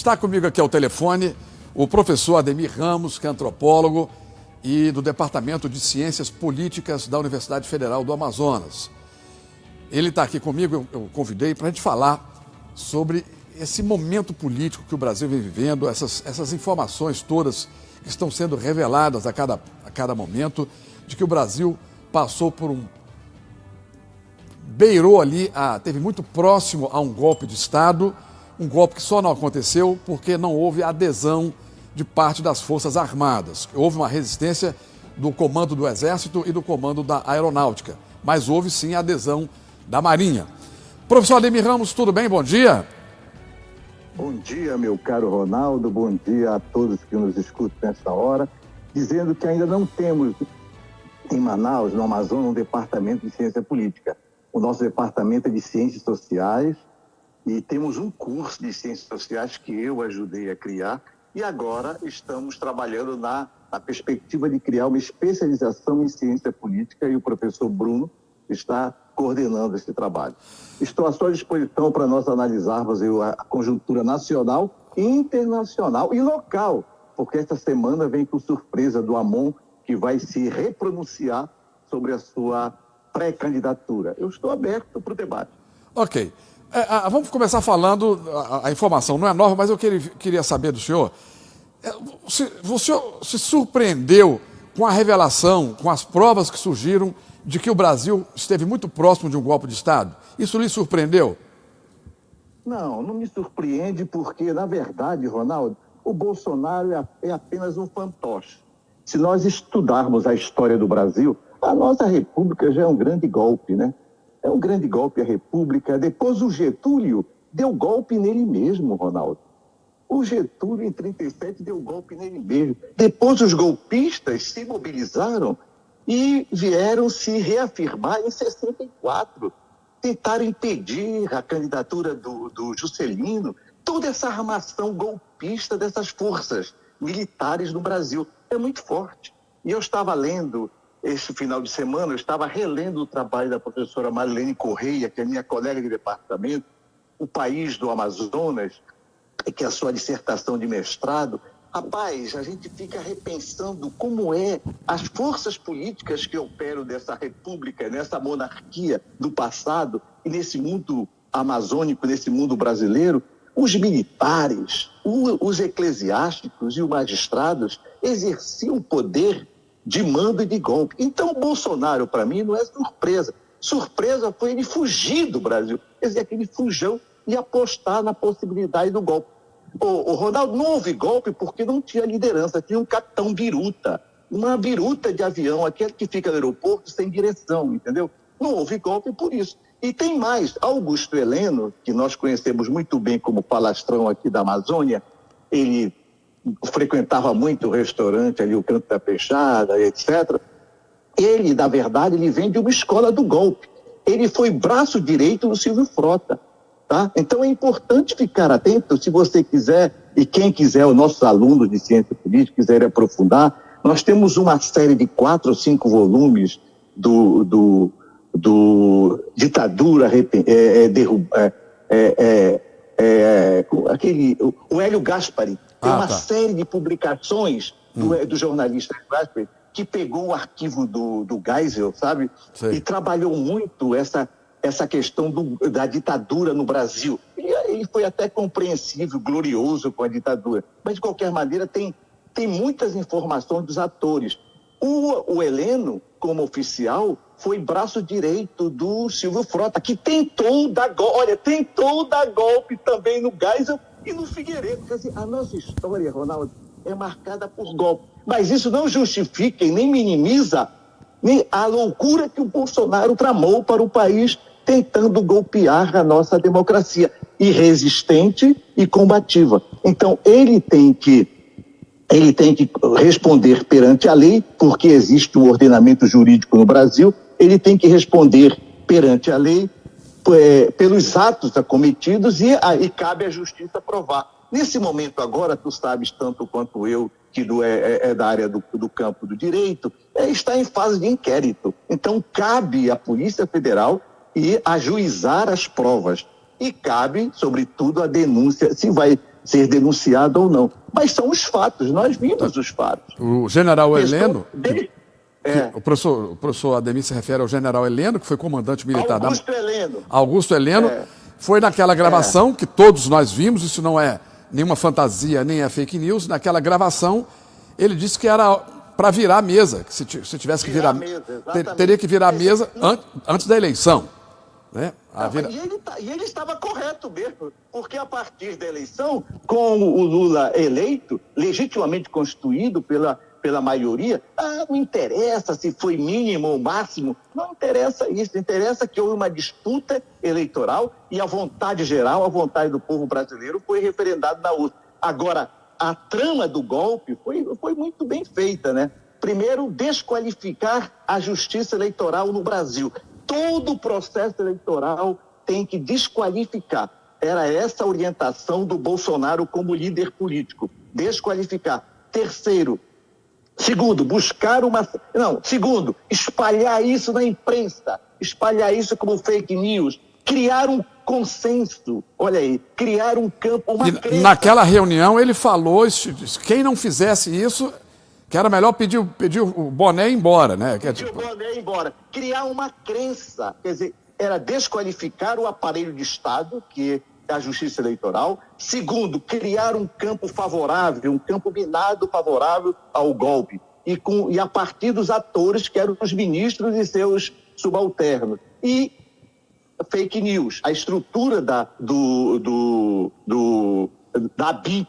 Está comigo aqui ao telefone o professor Ademir Ramos, que é antropólogo e do Departamento de Ciências Políticas da Universidade Federal do Amazonas. Ele está aqui comigo, eu convidei para a gente falar sobre esse momento político que o Brasil vem vivendo, essas informações todas que estão sendo reveladas a cada momento, de que o Brasil passou por beirou ali, teve muito próximo a um golpe de Estado, um golpe que só não aconteceu porque não houve adesão de parte das Forças Armadas. Houve uma resistência do comando do Exército e do comando da Aeronáutica, mas houve sim a adesão da Marinha. Professor Ademir Ramos, tudo bem? Bom dia. Bom dia, meu caro Ronaldo, bom dia a todos que nos escutam nessa hora, dizendo que ainda não temos em Manaus, no Amazonas, um departamento de ciência política. O nosso departamento é de ciências sociais e temos um curso de ciências sociais que eu ajudei a criar e agora estamos trabalhando na perspectiva de criar uma especialização em ciência política e o professor Bruno está coordenando esse trabalho. Estou à sua disposição para nós analisarmos a conjuntura nacional, internacional e local, porque esta semana vem com surpresa do AMON, que vai se repronunciar sobre a sua pré-candidatura. Eu estou aberto para o debate. Ok. Vamos começar falando, a informação não é nova, mas eu queria saber do senhor, o senhor se surpreendeu com a revelação, com as provas que surgiram de que o Brasil esteve muito próximo de um golpe de Estado? Isso lhe surpreendeu? Não me surpreende porque, na verdade, Ronaldo, o Bolsonaro é apenas um fantoche. Se nós estudarmos a história do Brasil, a nossa república já é um grande golpe, né? É um grande golpe a república. Depois o Getúlio deu golpe nele mesmo, Ronaldo. O Getúlio, em 1937, deu golpe nele mesmo. Depois os golpistas se mobilizaram e vieram se reafirmar em 64. Tentaram impedir a candidatura do Juscelino. Toda essa armação golpista dessas forças militares no Brasil é muito forte. E eu estava lendo, esse final de semana, eu estava relendo o trabalho da professora Marilene Correia, que é minha colega de departamento, O País do Amazonas, que é a sua dissertação de mestrado. Rapaz, a gente fica repensando como as forças políticas que operam nessa república, nessa monarquia do passado e nesse mundo amazônico, nesse mundo brasileiro, os militares, os eclesiásticos e os magistrados exerciam poder de mando e de golpe. Então, o Bolsonaro, para mim, não é surpresa. Surpresa foi ele fugir do Brasil. Quer dizer, que ele fugiu e apostar na possibilidade do golpe. O Ronaldo, não houve golpe porque não tinha liderança, tinha um capitão biruta, uma biruta de avião, aquele que fica no aeroporto sem direção, entendeu? Não houve golpe por isso. E tem mais, Augusto Heleno, que nós conhecemos muito bem como palastrão aqui da Amazônia, ele frequentava muito o restaurante ali, o Canto da Peixada, etc. Ele, na verdade, ele vem de uma escola do golpe. Ele foi braço direito do Silvio Frota. Tá? Então é importante ficar atento, se você quiser, e quem quiser, os nossos alunos de ciência política quiserem aprofundar, nós temos uma série de 4 ou 5 volumes do Ditadura, o Hélio Gaspari, tem uma série de publicações do jornalista Gaspari, que pegou o arquivo do Geisel, sabe? Sim. E trabalhou muito essa questão da ditadura no Brasil. Ele foi até compreensível, glorioso com a ditadura. Mas, de qualquer maneira, tem muitas informações dos atores. O Heleno, como oficial, foi braço direito do Silvio Frota, que tentou dar golpe também no Geisel e no Figueiredo. Quer dizer, a nossa história, Ronaldo, é marcada por golpe. Mas isso não justifica e nem minimiza a loucura que o Bolsonaro tramou para o país, tentando golpear a nossa democracia, irresistente e combativa. Então, ele tem que responder perante a lei, porque existe um ordenamento jurídico no Brasil, ele tem que responder perante a lei pelos atos cometidos e cabe à justiça provar. Nesse momento agora, tu sabes tanto quanto eu, que é da área do campo do direito, está em fase de inquérito. Então, cabe à Polícia Federal e ajuizar as provas. E cabe, sobretudo, a denúncia, se vai ser denunciado ou não. Mas são os fatos, nós vimos os fatos. O general Heleno, É. o professor Ademir se refere ao general Heleno, que foi comandante militar Augusto Heleno. Augusto Heleno, foi naquela gravação que todos nós vimos, isso não é nenhuma fantasia, nem é fake news, naquela gravação ele disse que era para virar a mesa, que se tivesse que virar a mesa, teria que virar a mesa antes da eleição. Né? E ele estava correto mesmo, porque a partir da eleição, com o Lula eleito, legitimamente constituído pela maioria, não interessa se foi mínimo ou máximo, não interessa isso, interessa que houve uma disputa eleitoral e a vontade geral, a vontade do povo brasileiro foi referendada na urna. Agora, a trama do golpe foi muito bem feita, né? Primeiro, desqualificar a justiça eleitoral no Brasil. Todo o processo eleitoral tem que desqualificar. Era essa a orientação do Bolsonaro como líder político. Desqualificar. Segundo, espalhar isso na imprensa. Espalhar isso como fake news. Criar um consenso. Olha aí, criar um campo, uma crença. Naquela reunião ele falou, quem não fizesse isso, que era melhor pedir o boné embora, né? Pedir o boné embora. Criar uma crença. Quer dizer, era desqualificar o aparelho de Estado, que é a justiça eleitoral. Segundo, criar um campo favorável, um campo minado favorável ao golpe. E a partir dos atores, que eram os ministros e seus subalternos. E fake news. A estrutura da BIM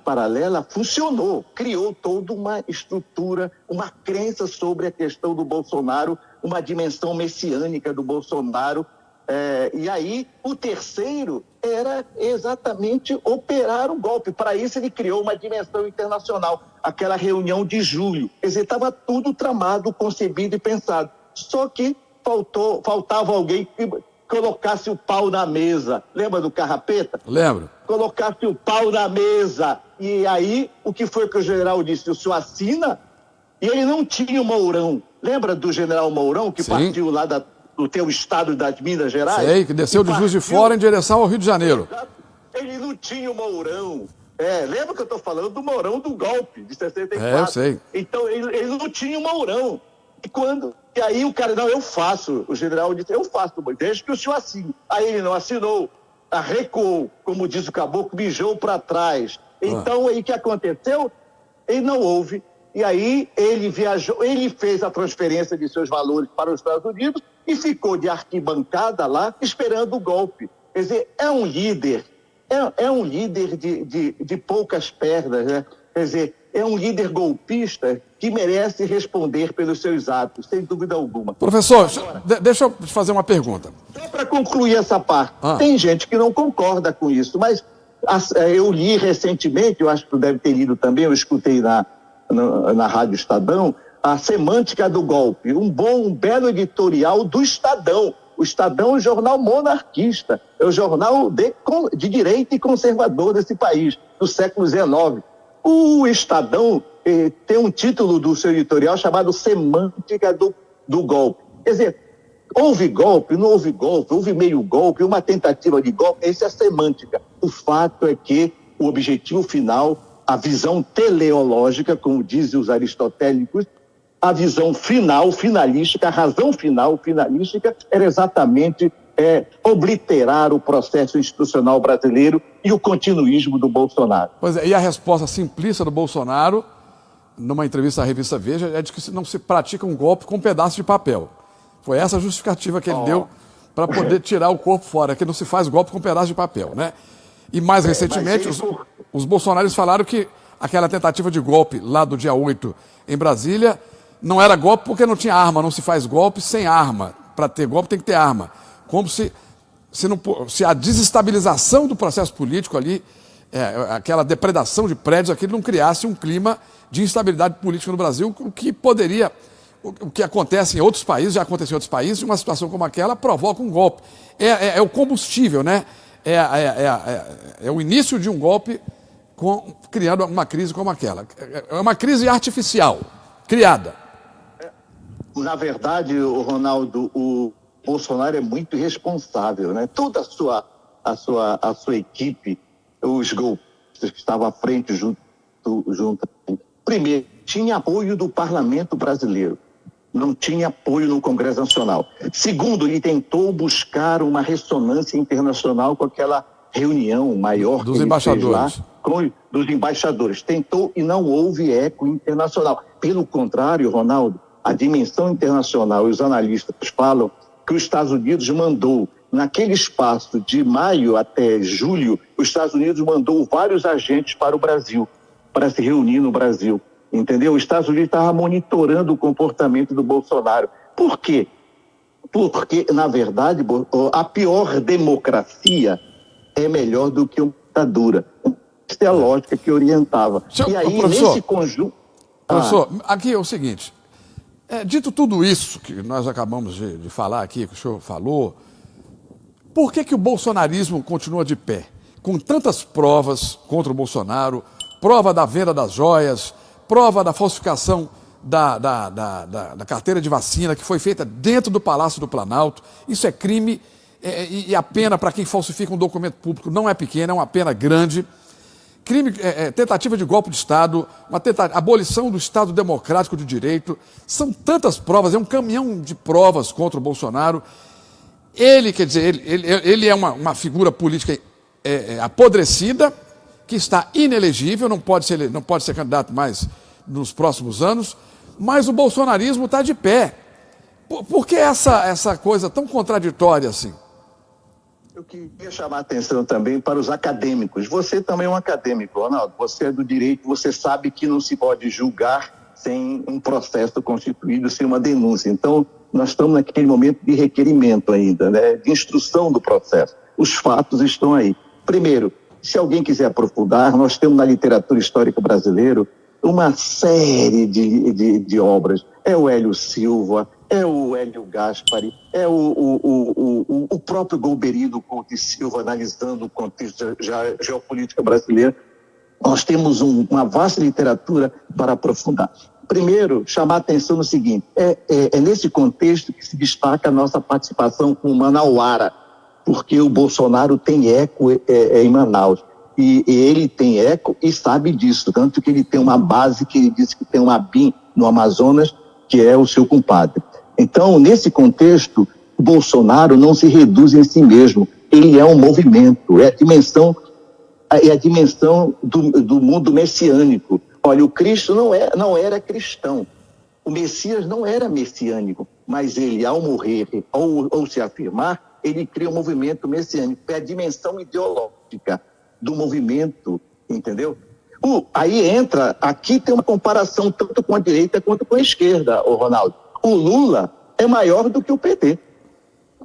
paralela funcionou, criou toda uma estrutura, uma crença sobre a questão do Bolsonaro, uma dimensão messiânica do Bolsonaro. E aí, o terceiro era exatamente operar o golpe. Para isso, ele criou uma dimensão internacional, aquela reunião de julho. Quer dizer, estava tudo tramado, concebido e pensado. Só que faltava alguém que colocasse o pau na mesa. Lembra do Carrapeta? Lembro. Colocasse o pau na mesa. E aí, o que foi que o general disse? O senhor assina? E ele não tinha o Mourão. Lembra do general Mourão, que partiu lá do teu estado das Minas Gerais? Sei, que desceu de Juiz de Fora em direção ao Rio de Janeiro. Ele não tinha o Mourão. Lembra que eu estou falando do Mourão do golpe, de 64? Eu sei. Então, ele não tinha o Mourão. E aí o cara, não, eu faço. O general disse, eu faço, desde que o senhor assine. Aí ele não assinou, recuou, como diz o caboclo, mijou para trás. Então, aí o que aconteceu? Ele não houve. E aí ele viajou, ele fez a transferência de seus valores para os Estados Unidos e ficou de arquibancada lá, esperando o golpe. Quer dizer, é um líder de poucas pernas, né? Quer dizer, é um líder golpista que merece responder pelos seus atos, sem dúvida alguma. Professor, deixa eu te fazer uma pergunta. Só para concluir essa parte, tem gente que não concorda com isso, mas eu li recentemente, eu acho que tu deve ter lido também, eu escutei na Rádio Estadão, a semântica do golpe, um belo editorial do Estadão. O Estadão é um jornal monarquista, é o jornal de direita e conservador desse país, do século XIX. O Estadão tem um título do seu editorial chamado Semântica do Golpe. Quer dizer, houve golpe, não houve golpe, houve meio golpe, uma tentativa de golpe, essa é a semântica. O fato é que o objetivo final, a visão teleológica, como dizem os aristotélicos, a visão final, finalística, a razão final, finalística, era exatamente obliterar o processo institucional brasileiro e o continuismo do Bolsonaro. Pois é, e a resposta simplista do Bolsonaro, numa entrevista à revista Veja, é de que não se pratica um golpe com um pedaço de papel. Foi essa a justificativa que ele deu para poder tirar o corpo fora, que não se faz golpe com um pedaço de papel, né? E mais recentemente, os bolsonaristas falaram que aquela tentativa de golpe lá do dia 8 em Brasília não era golpe porque não tinha arma, não se faz golpe sem arma. Para ter golpe tem que ter arma. Como se a desestabilização do processo político ali, aquela depredação de prédios, aquilo não criasse um clima de instabilidade política no Brasil, o que acontece em outros países, já aconteceu em outros países, uma situação como aquela provoca um golpe. É o combustível, né? É o início de um golpe criando uma crise como aquela. É uma crise artificial, criada. Na verdade, Ronaldo, o Bolsonaro é muito irresponsável, né? Toda a sua equipe os golpistas que estavam à frente junto. Primeiro, tinha apoio do parlamento brasileiro, não tinha apoio no Congresso Nacional. Segundo, ele tentou buscar uma ressonância internacional com aquela reunião maior dos embaixadores. Dos embaixadores. Tentou e não houve eco internacional. Pelo contrário, Ronaldo, a dimensão internacional, os analistas falam que os Estados Unidos mandou, naquele espaço de maio até julho, os Estados Unidos mandou vários agentes para o Brasil, para se reunir no Brasil. Entendeu? Os Estados Unidos estavam monitorando o comportamento do Bolsonaro. Por quê? Porque, na verdade, a pior democracia é melhor do que uma ditadura. Essa é a lógica que orientava. E aí, professor, nesse conjunto... Professor, aqui é o seguinte, dito tudo isso que nós acabamos de falar aqui, que o senhor falou, por que o bolsonarismo continua de pé? Com tantas provas contra o Bolsonaro, prova da venda das joias, prova da falsificação da carteira de vacina que foi feita dentro do Palácio do Planalto. Isso é crime e a pena para quem falsifica um documento público não é pequena, é uma pena grande. Crime, tentativa de golpe de Estado, abolição do Estado Democrático de Direito. São tantas provas, é um caminhão de provas contra o Bolsonaro. Ele, quer dizer, ele é uma figura política apodrecida, que está inelegível, não pode ser candidato mais nos próximos anos, mas o bolsonarismo está de pé. Por que essa coisa tão contraditória assim? Eu queria chamar a atenção também para os acadêmicos. Você também é um acadêmico, Ronaldo. Você é do direito, você sabe que não se pode julgar sem um processo constituído, sem uma denúncia. Então, nós estamos naquele momento de requerimento ainda, né? De instrução do processo. Os fatos estão aí. Primeiro, se alguém quiser aprofundar, nós temos na literatura histórica brasileira uma série de obras. É o Hélio Silva, é o Hélio Gaspari, é o próprio Golbery Couto e Silva analisando o contexto da geopolítica brasileira. Nós temos uma vasta literatura para aprofundar. Primeiro, chamar a atenção no seguinte, é nesse contexto que se destaca a nossa participação com o Manauara, porque o Bolsonaro tem eco em Manaus. E ele tem eco e sabe disso, tanto que ele tem uma base que ele disse que tem uma BIM no Amazonas, que é o seu compadre. Então, nesse contexto, o Bolsonaro não se reduz em si mesmo, ele é um movimento, é a dimensão do mundo messiânico. Olha, o Cristo não era cristão, o Messias não era messiânico, mas ele, ao morrer ou se afirmar, ele cria um movimento messiânico, é a dimensão ideológica do movimento, entendeu? Aí aqui tem uma comparação tanto com a direita quanto com a esquerda, Ronaldo. O Lula é maior do que o PT.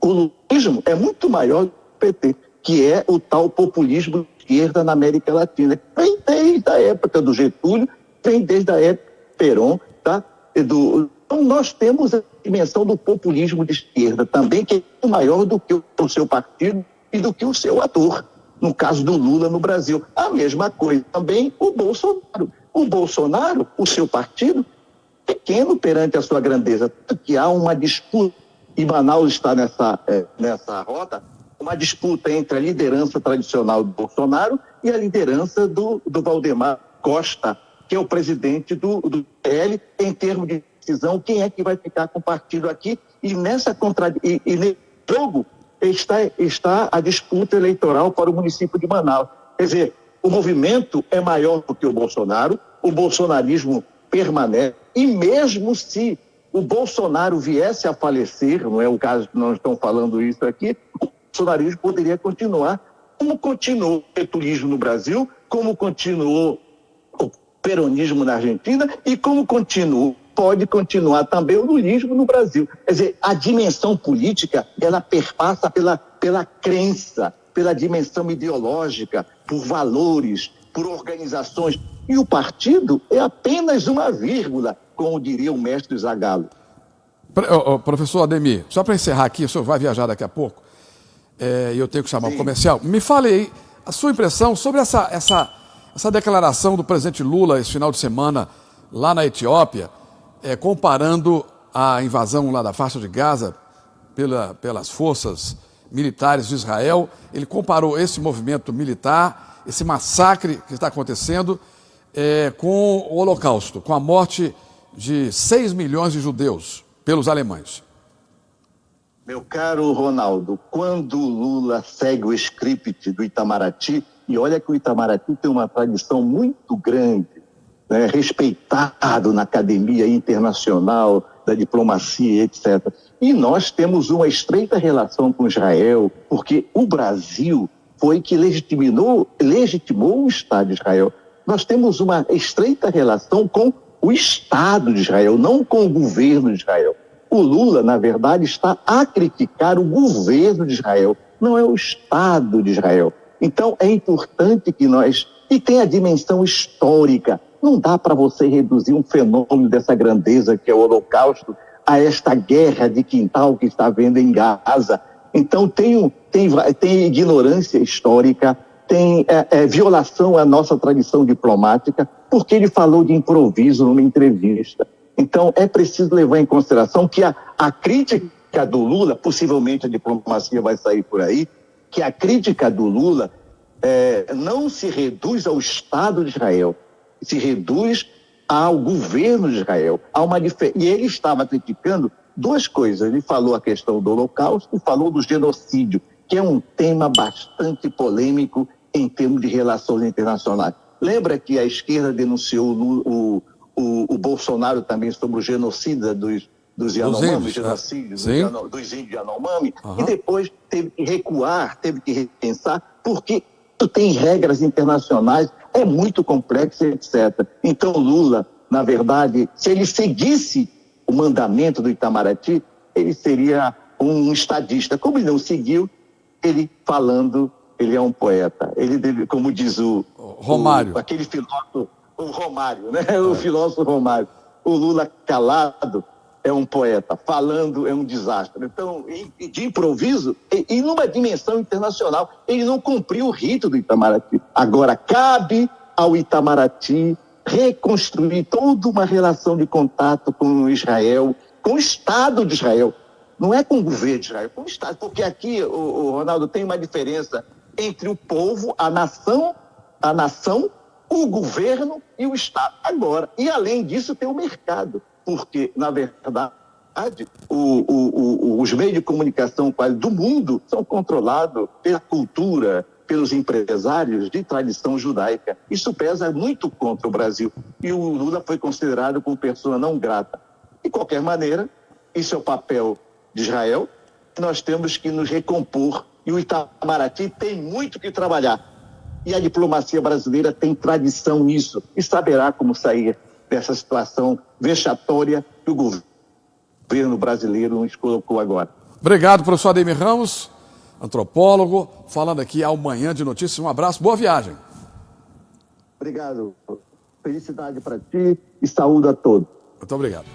O lulismo é muito maior do que o PT, que é o tal populismo de esquerda na América Latina. Vem desde a época do Getúlio, vem desde a época do Perón, tá? Então nós temos a dimensão do populismo de esquerda também, que é maior do que o seu partido e do que o seu ator. No caso do Lula no Brasil. A mesma coisa também o Bolsonaro. O Bolsonaro, o seu partido, pequeno perante a sua grandeza. Tanto que há uma disputa, e Manaus está nessa rota, uma disputa entre a liderança tradicional do Bolsonaro e a liderança do Valdemar Costa, que é o presidente do PL, em termos de decisão, quem é que vai ficar com o partido aqui. E nesse jogo está a disputa eleitoral para o município de Manaus. Quer dizer, o movimento é maior do que o Bolsonaro, o bolsonarismo permanece, e mesmo se o Bolsonaro viesse a falecer, não é o caso que nós estamos falando isso aqui, o bolsonarismo poderia continuar, como continuou o petulismo no Brasil, como continuou o peronismo na Argentina e como pode continuar também o lulismo no Brasil. Quer dizer, a dimensão política, ela perpassa pela crença, pela dimensão ideológica, por valores, por organizações. E o partido é apenas uma vírgula, como diria o mestre Zagallo. Professor Ademir, só para encerrar aqui, o senhor vai viajar daqui a pouco, e eu tenho que chamar o comercial. Me fale aí a sua impressão sobre essa declaração do presidente Lula esse final de semana lá na Etiópia, comparando a invasão lá da faixa de Gaza pelas forças militares de Israel. Ele comparou esse movimento militar, esse massacre que está acontecendo com o Holocausto, com a morte de 6 milhões de judeus pelos alemães? Meu caro Ronaldo, quando o Lula segue o script do Itamaraty, e olha que o Itamaraty tem uma tradição muito grande, né, respeitado na academia internacional, da diplomacia, etc. E nós temos uma estreita relação com Israel, porque o Brasil foi que legitimou o Estado de Israel. Nós temos uma estreita relação com o Estado de Israel, não com o governo de Israel. O Lula, na verdade, está a criticar o governo de Israel, não é o Estado de Israel. Então, é importante que nós... E tem a dimensão histórica. Não dá para você reduzir um fenômeno dessa grandeza que é o Holocausto a esta guerra de quintal que está havendo em Gaza. Então, tem ignorância histórica, tem violação à nossa tradição diplomática, porque ele falou de improviso numa entrevista. Então, é preciso levar em consideração que a crítica do Lula, possivelmente a diplomacia vai sair por aí, que a crítica do Lula não se reduz ao Estado de Israel, se reduz ao governo de Israel. E ele estava criticando duas coisas. Ele falou a questão do Holocausto e falou do genocídio, que é um tema bastante polêmico em termos de relações internacionais. Lembra que a esquerda denunciou o Bolsonaro também sobre o genocida dos Yanomami, genocídio dos índios Yanomami, e depois teve que recuar, teve que repensar, porque tem regras internacionais, é muito complexo, etc. Então Lula, na verdade, se ele seguisse o mandamento do Itamaraty, ele seria um estadista. Como ele não seguiu, ele é um poeta. Ele, como diz Romário. Aquele filósofo, o Romário, né? O filósofo Romário. O Lula calado é um poeta, falando é um desastre. Então, de improviso, e numa dimensão internacional, ele não cumpriu o rito do Itamaraty. Agora, cabe ao Itamaraty reconstruir toda uma relação de contato com Israel, com o Estado de Israel. Não é com o governo de Israel, é com o Estado. Porque aqui, o Ronaldo, tem uma diferença entre o povo, a nação, o governo e o Estado. Agora, e além disso, tem o mercado. Porque, na verdade, os meios de comunicação quase do mundo são controlados pela cultura, pelos empresários de tradição judaica. Isso pesa muito contra o Brasil. E o Lula foi considerado como pessoa não grata. De qualquer maneira, isso é o papel de Israel. Nós temos que nos recompor. E o Itamaraty tem muito que trabalhar. E a diplomacia brasileira tem tradição nisso. E saberá como sair dessa situação vexatória que o governo brasileiro nos colocou agora. Obrigado, professor Ademir Ramos, antropólogo, falando aqui ao Manhã de Notícias. Um abraço, boa viagem. Obrigado. Felicidade para ti e saúde a todos. Muito obrigado.